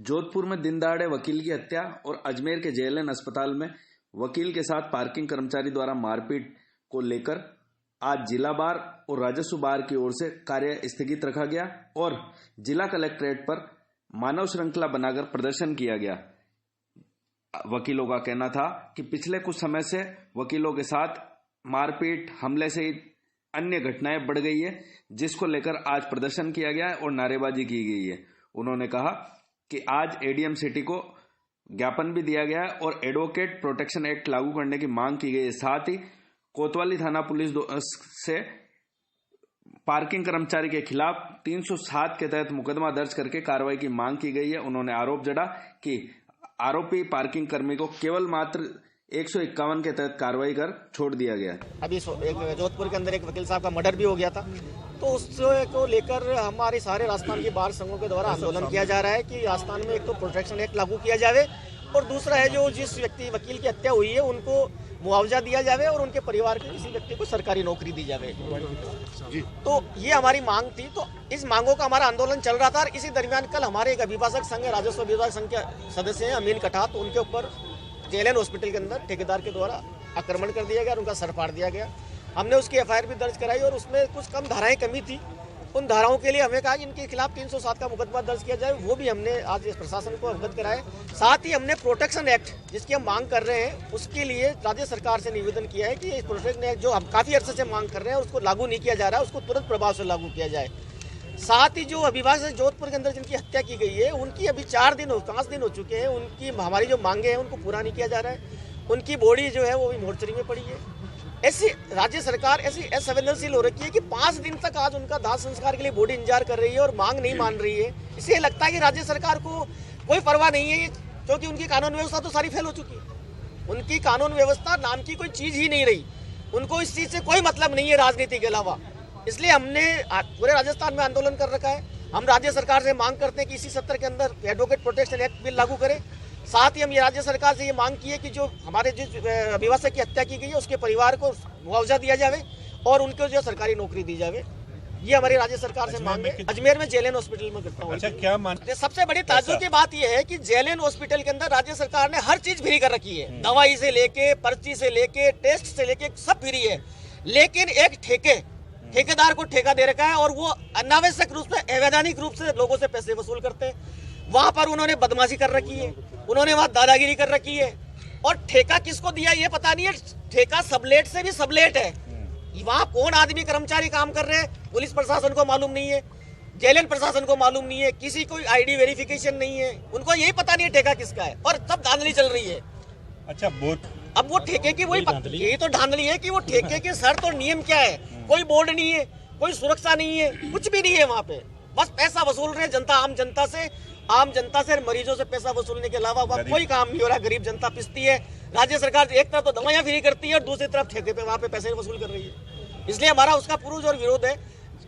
जोधपुर में दिन दहाड़े वकील की हत्या और अजमेर के जेएलएन अस्पताल में वकील के साथ पार्किंग कर्मचारी द्वारा मारपीट को लेकर आज जिला बार और राजस्व बार की ओर से कार्य स्थगित रखा गया और जिला कलेक्ट्रेट पर मानव श्रृंखला बनाकर प्रदर्शन किया गया। वकीलों का कहना था कि पिछले कुछ समय से वकीलों के साथ मारपीट, हमले सहित अन्य घटनाएं बढ़ गई है, जिसको लेकर आज प्रदर्शन किया गया है और नारेबाजी की गई है। उन्होंने कहा कि आज एडीएम सिटी को ज्ञापन भी दिया गया है और एडवोकेट प्रोटेक्शन एक्ट लागू करने की मांग की गई है। साथ ही कोतवाली थाना पुलिस से पार्किंग कर्मचारी के खिलाफ 307 के तहत मुकदमा दर्ज करके कार्रवाई की मांग की गई है। उन्होंने आरोप जड़ा कि आरोपी पार्किंग कर्मी को केवल मात्र 151 के तहत कार्रवाई कर छोड़ दिया गया। अभी जोधपुर के अंदर एक वकील साहब का मर्डर भी हो गया था, तो उसको लेकर हमारे सारे राजस्थान के बार संघों के द्वारा आंदोलन किया जा रहा है कि राजस्थान में एक तो प्रोटेक्शन एक्ट लागू किया जाए और दूसरा है जो जिस व्यक्ति वकील की हत्या हुई है उनको मुआवजा दिया जाए और उनके परिवार के किसी व्यक्ति को सरकारी नौकरी दी जाए। तो ये हमारी मांग थी। तो इस मांगों का हमारा आंदोलन चल रहा था और इसी दरमियान कल हमारे एक अभिभाषक संघ राजस्व विभाग संघ के सदस्य हैं अमीन कठात, उनके ऊपर जेएलएन हॉस्पिटल के अंदर ठेकेदार के द्वारा आक्रमण कर दिया गया और उनका सर फाड़ दिया गया। हमने उसकी एफआईआर भी दर्ज कराई और उसमें कुछ कम धाराएं कमी थी। उन धाराओं के लिए हमें कहा कि इनके खिलाफ 307 का मुकदमा दर्ज किया जाए, वो भी हमने आज इस प्रशासन को अवगत कराए। साथ ही हमने प्रोटेक्शन एक्ट जिसकी हम मांग कर रहे हैं उसके लिए राज्य सरकार से निवेदन किया है कि इस प्रोटेक्शन एक्ट जो हम काफी अर्से से मांग कर रहे हैं उसको लागू नहीं किया जा रहा है, उसको तुरंत प्रभाव से लागू किया जाए। साथ ही जो अभिभाषक जोधपुर के अंदर जिनकी हत्या की गई है उनकी अभी 5 दिन हो चुके हैं, उनकी हमारी जो मांगे हैं उनको पूरा नहीं किया जा रहा है। उनकी बॉडी जो है वो भी मोर्चरी में पड़ी है। ऐसी राज्य सरकार ऐसी असंवेदनशील हो रखी है कि 5 दिन तक आज उनका दाह संस्कार के लिए बॉडी इंतजार कर रही है और मांग नहीं मान रही है। इससे लगता है कि राज्य सरकार को कोई परवाह नहीं है, क्योंकि उनकी कानून व्यवस्था तो सारी फेल हो चुकी है। उनकी कानून व्यवस्था नाम की कोई चीज ही नहीं रही, उनको इस चीज से कोई मतलब नहीं है राजनीति के अलावा। इसलिए हमने पूरे राजस्थान में आंदोलन कर रखा है। हम राज्य सरकार से मांग करते हैं कि इसी सत्र के अंदर एडवोकेट प्रोटेक्शन एक्ट बिल लागू करें। साथ ही हम ये राज्य सरकार से ये मांग की है कि जो हमारे जिस अभिभाषक की हत्या की गई है उसके परिवार को मुआवजा दिया जाए और उनको जो सरकारी नौकरी दी जाए। ये हमारी राज्य सरकार से मांग है। अजमेर में जेएलएन हॉस्पिटल में करता हूँ। अच्छा, क्या मानते? सबसे बड़ी ताज्जुब की बात यह है कि जेएलएन हॉस्पिटल के अंदर राज्य सरकार ने हर चीज फ्री कर रखी है, दवाई से लेके, पर्ची से लेके, टेस्ट से लेके सब फ्री है, लेकिन एक ठेकेदार को ठेका दे रखा है और वो अनावश्यक रूप से, अवैधानिक रूप से लोगों से पैसे वसूल करते हैं। वहां पर उन्होंने बदमाशी कर रखी है, उन्होंने वहां दादागिरी कर रखी है और ठेका किसको दिया ये पता नहीं है। ठेका सबलेट से भी सबलेट है। वहां कौन आदमी कर्मचारी काम कर रहे हैं पुलिस प्रशासन को मालूम नहीं है, जेएलएन प्रशासन को मालूम नहीं है, किसी को आईडी वेरिफिकेशन नहीं है, उनको यही पता नहीं है ठेका किसका है और सब धांधली चल रही है। अच्छा, अब वो ठेके की वही यही तो धांधली है कि वो ठेके के शर्त और नियम क्या है। कोई बोर्ड नहीं है, कोई सुरक्षा नहीं है, कुछ भी नहीं है वहाँ पे। बस पैसा वसूल रहे जनता, आम जनता से मरीजों से पैसा वसूलने के अलावा वहाँ कोई काम नहीं हो रहा। गरीब जनता पिसती है। राज्य सरकार एक तरफ तो दवाइयाँ फ्री करती है और दूसरी तरफ ठेके पे वहाँ पे पैसे वसूल कर रही है। इसलिए हमारा उसका पुरजोर विरोध है।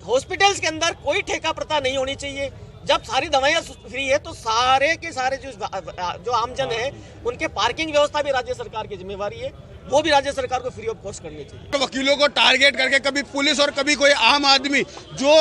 हॉस्पिटल्स के अंदर कोई ठेका प्रथा नहीं होनी चाहिए। जब सारी दवाइयाँ फ्री है तो सारे के सारे जो आमजन है उनके पार्किंग व्यवस्था भी राज्य सरकार की जिम्मेवारी है, वो भी राज्य सरकार को फ्री ऑफ कॉस्ट करनी चाहिए। वकीलों को टारगेट करके कभी पुलिस और कभी कोई आम आदमी जो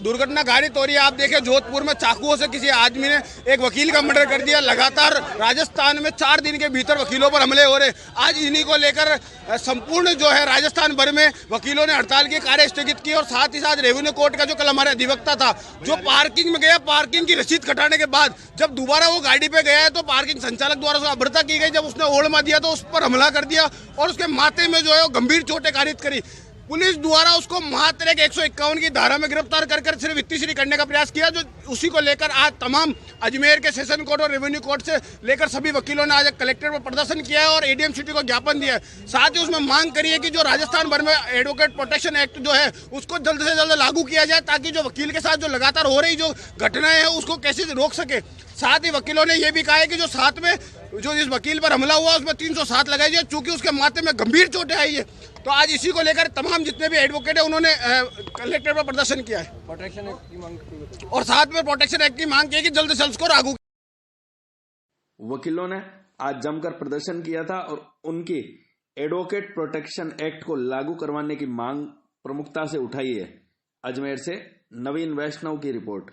दुर्घटना घटित हो रही है। आप देखें जोधपुर में चाकुओं से किसी आदमी ने एक वकील का मर्डर कर दिया। लगातार राजस्थान में 4 दिन के भीतर वकीलों पर हमले हो रहे। आज इन्हीं को लेकर संपूर्ण जो है राजस्थान भर में वकीलों ने हड़ताल की कार्य स्थगित की और साथ ही साथ रेवेन्यू कोर्ट का जो कल हमारे अधिवक्ता था जो पार्किंग में गया, पार्किंग की रसीद कटाने के बाद जब दोबारा वो गाड़ी पे गया है तो पार्किंग संचालक द्वारा उसको अभद्रता की गई। जब उसने ओढ़ दिया तो उस पर हमला कर दिया और उसके माथे में जो है वो गंभीर चोटें कारित करी। पुलिस द्वारा उसको मात्र 151 की धारा में गिरफ्तार कर सिर्फ वित्तीय करने का प्रयास किया। जो उसी को लेकर आज तमाम अजमेर के सेशन कोर्ट और रेवेन्यू कोर्ट से लेकर सभी वकीलों ने आज कलेक्टर पर प्रदर्शन किया है और एडीएम सिटी को ज्ञापन दिया है। साथ ही उसमें मांग करी है कि जो राजस्थान भर में एडवोकेट प्रोटेक्शन एक्ट जो है उसको जल्द से जल्द लागू किया जाए, ताकि जो वकील के साथ जो लगातार हो रही जो घटनाएं हैं उसको कैसे रोक सके। साथ ही वकीलों ने यह भी कहा है कि जो साथ में जो इस वकील पर हमला हुआ उसमें 307 लगाई जाए, चूंकि उसके माथे में गंभीर चोटें आई है। तो आज इसी को लेकर तमाम जितने भी एडवोकेट है उन्होंने कलेक्टर पर प्रदर्शन किया है प्रोटेक्शन एक्ट की मांग और साथ में प्रोटेक्शन एक्ट की मांग की कि जल्द से जल्द उसको लागू। वकीलों ने आज जमकर प्रदर्शन किया था और उनकी एडवोकेट प्रोटेक्शन एक्ट को लागू करवाने की मांग प्रमुखता से उठाई है। अजमेर से नवीन वैष्णव की रिपोर्ट।